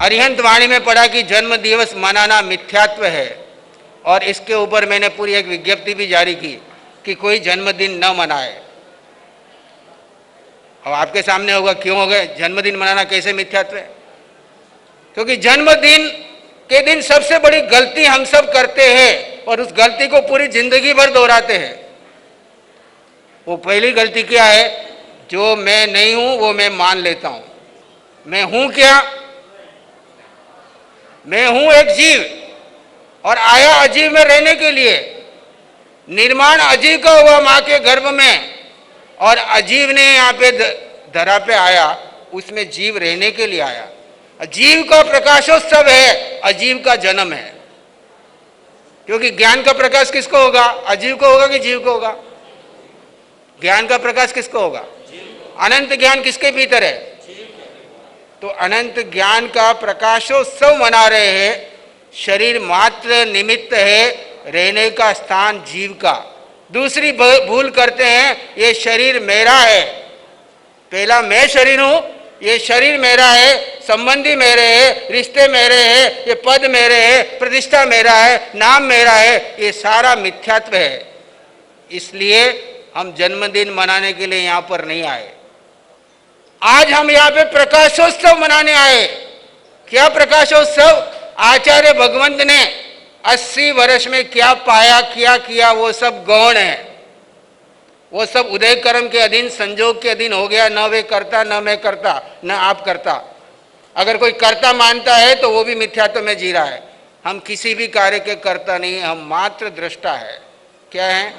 अरिहंत वाणी में पढ़ा कि जन्म दिवस मनाना मिथ्यात्व है, और इसके ऊपर मैंने पूरी एक विज्ञप्ति भी जारी की कि कोई जन्मदिन न मनाए। अब आपके सामने होगा क्यों हो गए, जन्मदिन मनाना कैसे मिथ्यात्व है? क्योंकि जन्मदिन के दिन सबसे बड़ी गलती हम सब करते हैं और उस गलती को पूरी जिंदगी भर दोहराते हैं। वो पहली गलती क्या है? जो मैं नहीं हूं वो मैं मान लेता हूं। मैं हूं क्या? मैं हूं एक जीव, और आया अजीव में रहने के लिए। निर्माण अजीव का हुआ मां के गर्भ में, और अजीव ने यहाँ पे धरा पे आया, उसमें जीव रहने के लिए आया। जीव का प्रकाशोत्सव है, अजीव का जन्म है। क्योंकि ज्ञान का प्रकाश किसको होगा? अजीव को होगा कि जीव को होगा? ज्ञान का प्रकाश किसको होगा? अनंत ज्ञान किसके भीतर है? तो अनंत ज्ञान का प्रकाशोत्सव मना रहे हैं। शरीर मात्र निमित्त है, रहने का स्थान जीव का। दूसरी भूल करते हैं, ये शरीर मेरा है। पहला मैं शरीर हूं, ये शरीर मेरा है, संबंधी मेरे हैं, रिश्ते मेरे हैं, ये पद मेरे हैं, प्रतिष्ठा मेरा है, नाम मेरा है। ये सारा मिथ्यात्व है। इसलिए हम जन्मदिन मनाने के लिए यहां पर नहीं आए। आज हम यहाँ पे प्रकाशोत्सव मनाने आए। क्या प्रकाशोत्सव? आचार्य भगवंत ने 80 वर्ष में क्या पाया, क्या किया, वो सब गौण है। वो सब उदय कर्म के अधीन, संजोग के अधीन हो गया। न वे करता, न मैं करता, न आप करता। अगर कोई कर्ता मानता है तो वो भी मिथ्यात्व में जी रहा है। हम किसी भी कार्य के कर्ता नहीं, हम मात्र दृष्टा है। क्या है?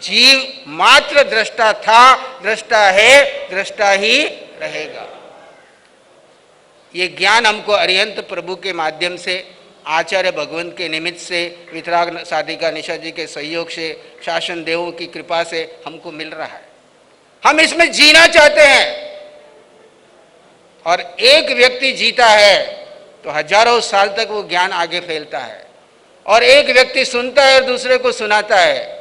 जीव मात्र दृष्टा था, दृष्टा है, दृष्टा ही रहेगा। ये ज्ञान हमको अरिहंत प्रभु के माध्यम से, आचार्य भगवंत के निमित्त से, वितराग साधिका निशा जी के सहयोग से, शासन देवों की कृपा से हमको मिल रहा है। हम इसमें जीना चाहते हैं, और एक व्यक्ति जीता है तो हजारों साल तक वो ज्ञान आगे फैलता है। और एक व्यक्ति सुनता है और दूसरे को सुनाता है,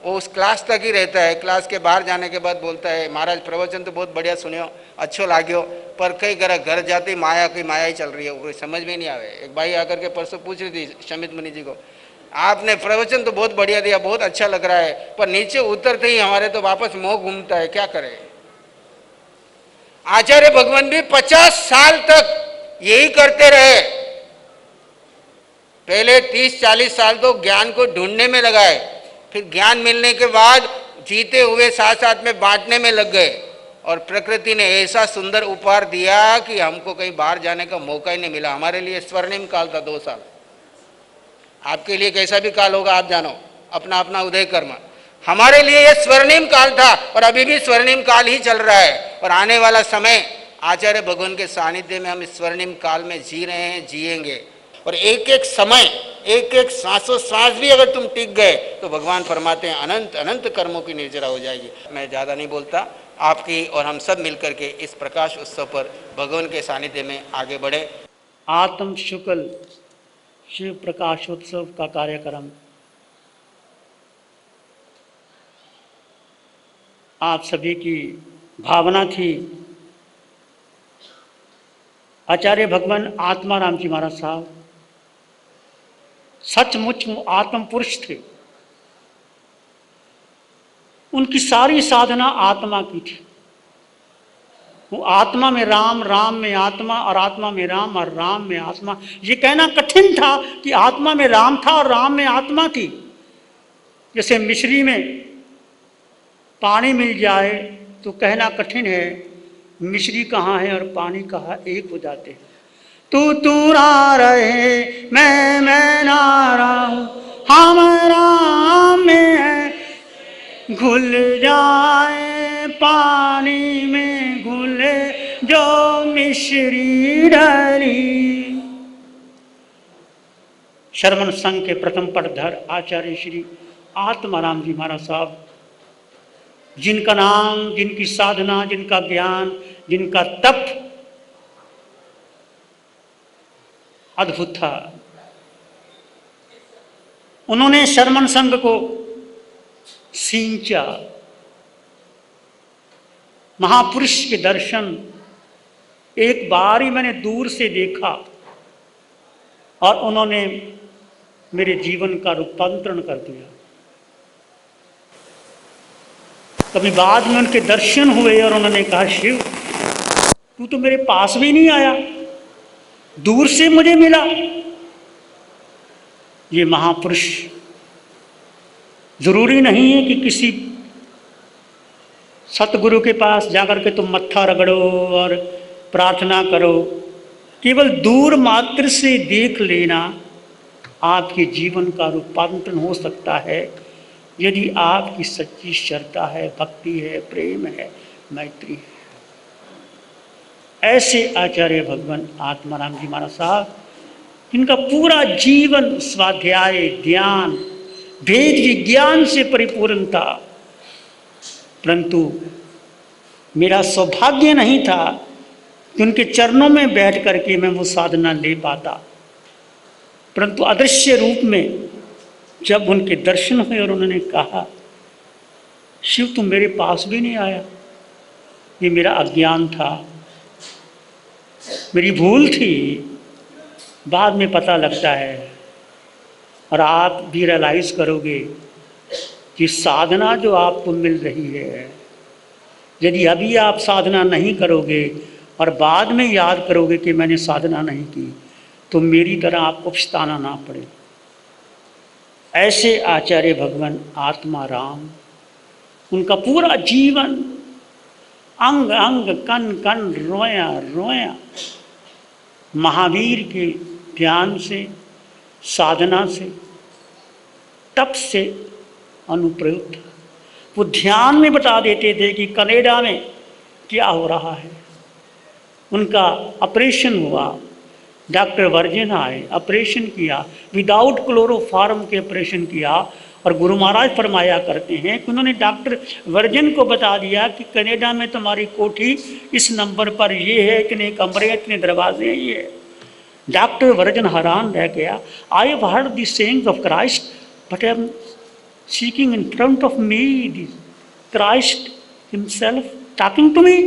वो उस क्लास तक ही रहता है। क्लास के बाहर जाने के बाद बोलता है, महाराज प्रवचन तो बहुत बढ़िया सुनियो, अच्छो लाग्यो, पर कई घर जाते माया की माया ही चल रही है, वो समझ में नहीं आवे। एक भाई आकर के परसों पूछ रही थी शमित मुनि जी को, आपने प्रवचन तो बहुत बढ़िया दिया, बहुत अच्छा लग रहा है, पर नीचे उतरते ही हमारे तो वापस मोह घूमता है, क्या करें? आचार्य भगवान भी 50 साल तक यही करते रहे। पहले 30-40 साल तो ज्ञान को ढूंढने में लगाए, फिर ज्ञान मिलने के बाद जीते हुए साथ साथ में बांटने में लग गए। और प्रकृति ने ऐसा सुंदर उपहार दिया कि हमको कहीं बाहर जाने का मौका ही नहीं मिला। हमारे लिए स्वर्णिम काल था 2 साल। आपके लिए कैसा भी काल होगा आप जानो, अपना अपना उदय कर्म। हमारे लिए यह स्वर्णिम काल था, और अभी भी स्वर्णिम काल ही चल रहा है। और आने वाला समय आचार्य भगवान के सानिध्य में हम इस स्वर्णिम काल में जी रहे हैं, जिएंगे। और एक एक समय, एक एक सांसों सांस भी अगर तुम टिक गए तो भगवान फरमाते हैं अनंत अनंत कर्मों की निर्जरा हो जाएगी। मैं ज़्यादा नहीं बोलता, आपकी और हम सब मिलकर के इस प्रकाश उत्सव पर भगवान के सानिध्य में आगे बढ़े। आत्म शुक्ल शिव प्रकाशोत्सव का कार्यक्रम आप सभी की भावना थी। आचार्य भगवान आत्माराम जी महाराज साहब सचमुच आत्म पुरुष थे। उनकी सारी साधना आत्मा की थी। वो आत्मा में राम, राम में आत्मा, और आत्मा में राम, और राम में आत्मा। ये कहना कठिन था कि आत्मा में राम था और राम में आत्मा थी। जैसे मिश्री में पानी मिल जाए तो कहना कठिन है मिश्री कहाँ है और पानी कहाँ, एक हो जाते हैं। तू ना रहे, मैं ना रहूं, हम राम में घुल जाए। पानी में घुले जो मिश्री डाली। श्रवण संघ के प्रथम पटधर आचार्य श्री आत्माराम जी महाराज साहब, जिनका नाम, जिनकी साधना, जिनका ज्ञान, जिनका तप अद्भुत था, उन्होंने श्रमण संघ को सींचा। महापुरुष के दर्शन एक बार ही मैंने दूर से देखा और उन्होंने मेरे जीवन का रूपांतरण कर दिया। कभी बाद में उनके दर्शन हुए और उन्होंने कहा, शिव तू तो मेरे पास भी नहीं आया, दूर से मुझे मिला। ये महापुरुष, जरूरी नहीं है कि किसी सतगुरु के पास जाकर के तुम मत्था रगड़ो और प्रार्थना करो। केवल दूर मात्र से देख लेना आपके जीवन का रूपांतरण हो सकता है, यदि आपकी सच्ची श्रद्धा है, भक्ति है, प्रेम है, मैत्री है। ऐसे आचार्य भगवान आत्माराम जी महाराज साहब, इनका पूरा जीवन स्वाध्याय, ध्यान, वेद विज्ञान से परिपूर्ण था। परंतु मेरा सौभाग्य नहीं था कि उनके चरणों में बैठ करके मैं वो साधना ले पाता। परंतु अदृश्य रूप में जब उनके दर्शन हुए और उन्होंने कहा, शिव तुम मेरे पास भी नहीं आया, ये मेरा अज्ञान था, मेरी भूल थी, बाद में पता लगता है। और आप भी रियलाइज करोगे कि साधना जो आपको मिल रही है, यदि अभी आप साधना नहीं करोगे और बाद में याद करोगे कि मैंने साधना नहीं की, तो मेरी तरह आपको पछताना ना पड़े। ऐसे आचार्य भगवान आत्माराम, उनका पूरा जीवन अंग अंग कण कण रोया रोया महावीर के ध्यान से, साधना से, तप से अनुप्रयुक्त। वो ध्यान में बता देते थे कि कनाडा में क्या हो रहा है। उनका ऑपरेशन हुआ, डॉक्टर वर्जन आए, ऑपरेशन किया, विदाउट क्लोरोफार्म के ऑपरेशन किया। और गुरु महाराज फरमाया करते हैं कि उन्होंने डॉक्टर वर्जन को बता दिया कि कनाडा में तुम्हारी कोठी इस नंबर पर ये है, इतने कमरे, इतने दरवाजे हैं, ये। डॉक्टर वर्जन हैरान रह गया। I have heard the sayings of Christ but I am seeking in front of me this Christ himself talking to me.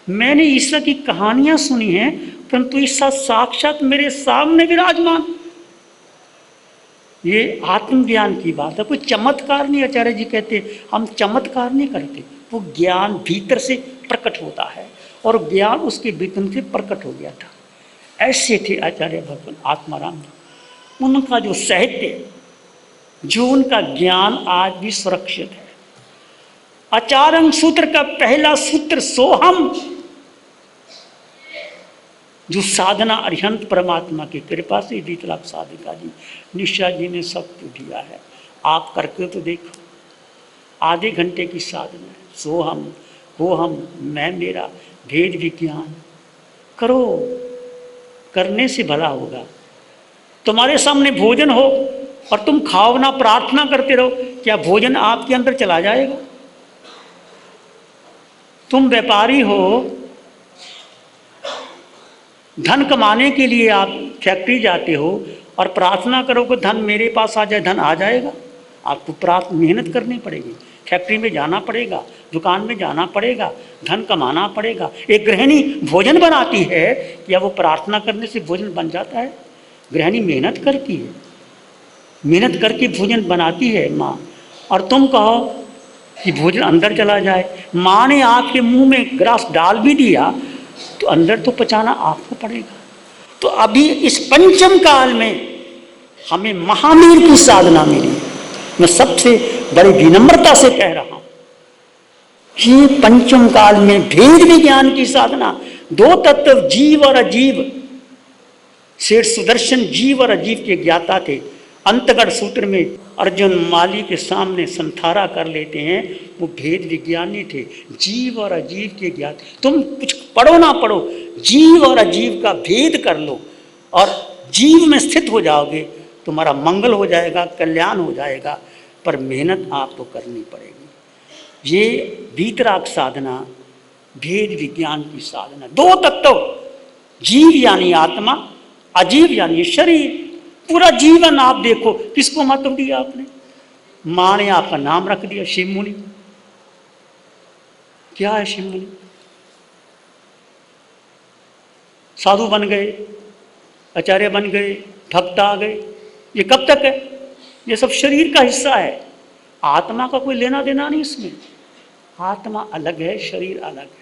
मैंने ईसा की कहानियां सुनी हैं, परंतु ईसा साक्षात मेरे सामने विराजमान। ये आत्मज्ञान की बात है, कोई चमत्कार नहीं। आचार्य जी कहते हम चमत्कार नहीं करते, वो ज्ञान भीतर से प्रकट होता है और ज्ञान उसके भीतर से प्रकट हो गया था। ऐसे थे आचार्य भगवान आत्माराम जी। उनका जो साहित्य, जो उनका ज्ञान आज भी सुरक्षित है। आचार्य सूत्र का पहला सूत्र सोहम, जो साधना अरिहंत परमात्मा की कृपा से वीतराग साधिका जी, निशा जी ने सब कुछ दिया है। आप करके तो देखो, आधे घंटे की साधना है। सोहम, होहम, मैं मेरा, भेद विज्ञान करो, करने से भला होगा। तुम्हारे सामने भोजन हो और तुम खाओ ना, प्रार्थना करते रहो, क्या भोजन आपके अंदर चला जाएगा? तुम व्यापारी हो, धन कमाने के लिए आप फैक्ट्री जाते हो और प्रार्थना करो कि धन मेरे पास आ जाए, धन आ जाएगा? आपको मेहनत करनी पड़ेगी, फैक्ट्री में जाना पड़ेगा, दुकान में जाना पड़ेगा, धन कमाना पड़ेगा। एक गृहिणी भोजन बनाती है, क्या वो प्रार्थना करने से भोजन बन जाता है? गृहिणी मेहनत करती है, मेहनत करके भोजन बनाती है माँ, और तुम कहो कि भोजन अंदर चला जाए। माँ ने आपके मुंह में ग्रास डाल भी दिया तो अंदर तो पचाना आपको पड़ेगा। तो अभी इस पंचम काल में हमें महावीर की साधना मिली। मैं सबसे बड़ी विनम्रता से कह रहा हूं कि पंचम काल में भेद विज्ञान की साधना, दो तत्व जीव और अजीव, शेर सुदर्शन जीव और अजीव के ज्ञाता थे। अंतगढ़ सूत्र में अर्जुन माली के सामने संथारा कर लेते हैं, वो भेद विज्ञानी थे, जीव और अजीव के ज्ञात। तुम कुछ पढ़ो ना पढ़ो, जीव और अजीव का भेद कर लो और जीव में स्थित हो जाओगे, तुम्हारा मंगल हो जाएगा, कल्याण हो जाएगा। पर मेहनत आपको करनी पड़ेगी। ये वीतराग साधना, भेद विज्ञान की साधना। दो तत्व, जीव यानी आत्मा, अजीव यानी शरीर। पूरा जीवन आप देखो, किसको महत्व दिया आपने? मां ने आपका नाम रख दिया शिव मुनि। क्या है शिव मुनि? साधु बन गए, आचार्य बन गए, भक्त आ गए। ये कब तक है? ये सब शरीर का हिस्सा है, आत्मा का कोई लेना देना नहीं इसमें। आत्मा अलग है, शरीर अलग है।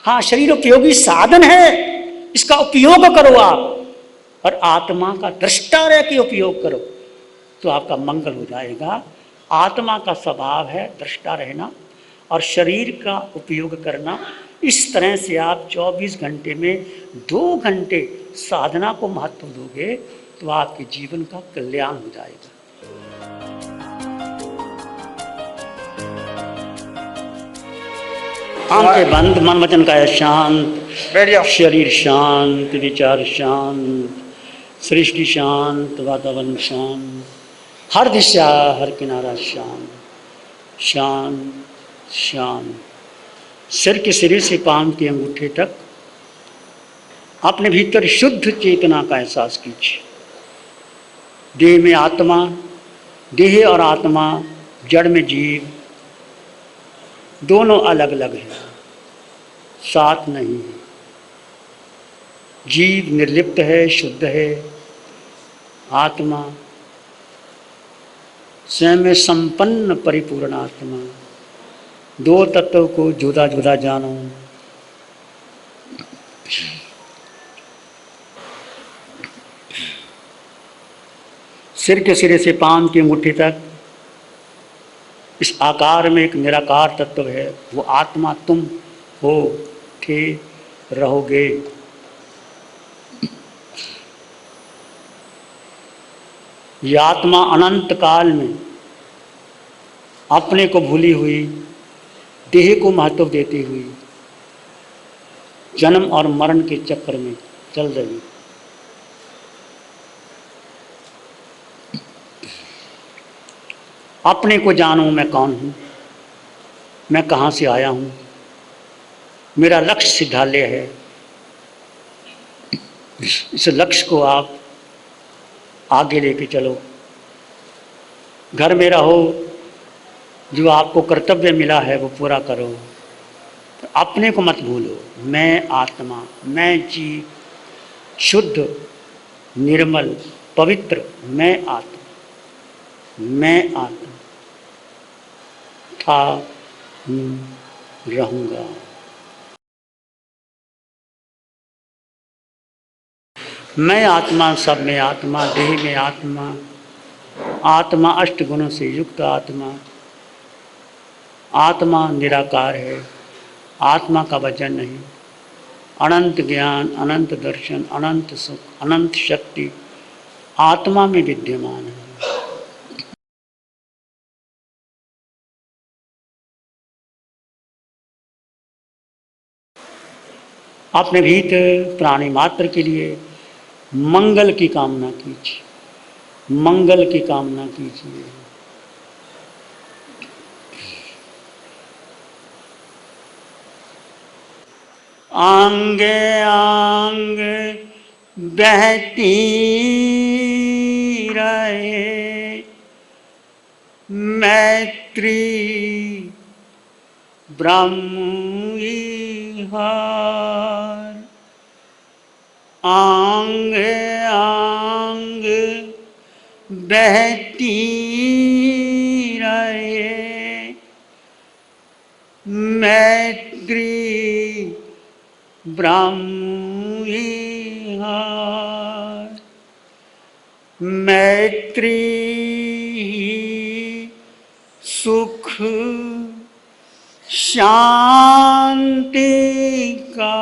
हाँ, शरीर उपयोगी साधन है, इसका उपयोग करो आप, और आत्मा का दृष्टा रह के उपयोग करो तो आपका मंगल हो जाएगा। आत्मा का स्वभाव है दृष्टा रहना और शरीर का उपयोग करना। इस तरह से आप 24 घंटे में 2 घंटे साधना को महत्व दोगे तो आपके जीवन का कल्याण हो जाएगा। आंखें बंद, मन वचन काया शांत, बैठ जाओ। शरीर शांत, विचार शांत, सृष्टि शांत, वातावरण शांत, हर दिशा हर किनारा शांत शांत शांत। सिर के सिरे से पांव के अंगूठे तक अपने भीतर शुद्ध चेतना का एहसास कीजिए। देह में आत्मा, देह और आत्मा, जड़ में जीव, दोनों अलग अलग हैं, साथ नहीं है। जीव निर्लिप्त है, शुद्ध है, आत्मा स्वयं में संपन्न परिपूर्ण आत्मा। दो तत्व को जुदा जुदा जानो। सिर के सिरे से पांव की अंगूठी तक इस आकार में एक निराकार तत्व है, वो आत्मा तुम हो, थे, रहोगे। ये आत्मा अनंत काल में अपने को भूली हुई, देह को महत्व देती हुई जन्म और मरण के चक्र में चल रही। अपने को जानो, मैं कौन हूँ, मैं कहाँ से आया हूँ, मेरा लक्ष्य सिद्धालय है। इस लक्ष्य को आप आगे लेके चलो। घर में रहो, जो आपको कर्तव्य मिला है वो पूरा करो। तो अपने को मत भूलो। मैं आत्मा, मैं जीव, शुद्ध, निर्मल, पवित्र, मैं आत्मा, मैं आत्मा था, रहूँगा। मैं आत्मा, सब में आत्मा, देह में आत्मा, आत्मा अष्ट गुणों से युक्त आत्मा। आत्मा निराकार है, आत्मा का वजन नहीं। अनंत ज्ञान, अनंत दर्शन, अनंत सुख, अनंत शक्ति आत्मा में विद्यमान है। अपने भीतर प्राणी मात्र के लिए मंगल की कामना कीजिए, मंगल की कामना कीजिए। आंगे आंग बहती रहे मैत्री ब्रह्म विहार। आंग आंग बहती रहे मैत्री ब्रह्म विहार। मैत्री सुख शांति का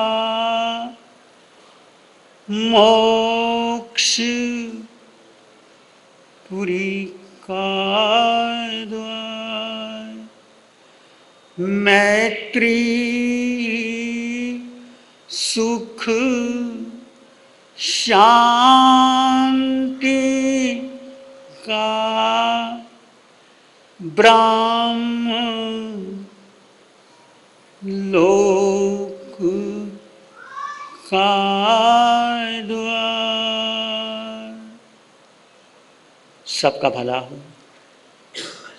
मोक्ष पुरी का मैत्री सुख शांति का ब्रह्म लोक का द्वार। सबका भला हो,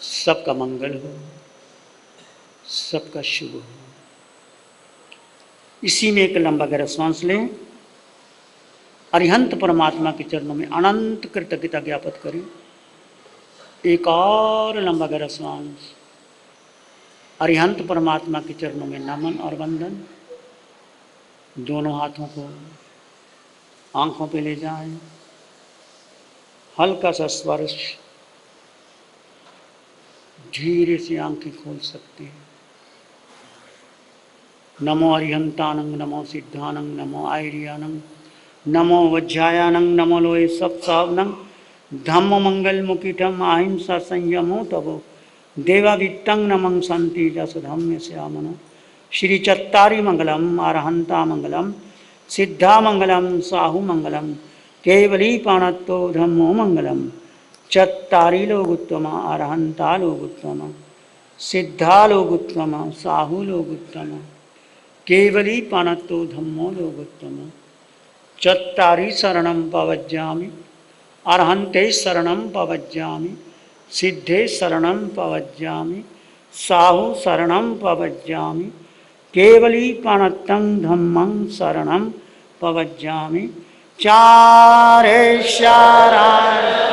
सबका मंगल हो, सबका शुभ हो। इसी में एक लंबा गहरा सांस लें। अरिहंत परमात्मा के चरणों में अनंत कृतज्ञता ज्ञापित करें। एक और लंबा गहरा सांस। अरिहंत परमात्मा के चरणों में नमन और वंदन। दोनों हाथों को आंखों पे ले जाएं। हल्का सा स्पर्श, धीरे से आंखें खोल सकते हैं। नमो अरिहंतानंग, नमो सिद्धानंग, नमो आयरियानंग, नमो वज्रायानंग, नमो लोए सत्सावनंग, धम्म मंगल मुकिटम अहिंसा संयमो तबो देवावित्तं नमं संति जसधम्य श्यामनो। श्री चत्तारी मंगलम, अरहंता मंगलम, सिद्धा मंगलम, साहु मंगलम, केवली पाणत्तो धम्मो मंगलम। चत्तारी लोग उत्तम, अरहंता लोग उत्तम, सिद्धा लोग उत्तम, साहु लोग उत्तम, केवली पाणत्तो धम्मो लोग उत्तम। चत्तारी शरणं पवज्जामि, अरहंते शरणं पवज्जामि, सिद्धे शरणं पवज्जामि, साहु शरणं पवज्जामि, केवली पाणत्तं धम्मं शरणं पवज्जामि। चारे शरण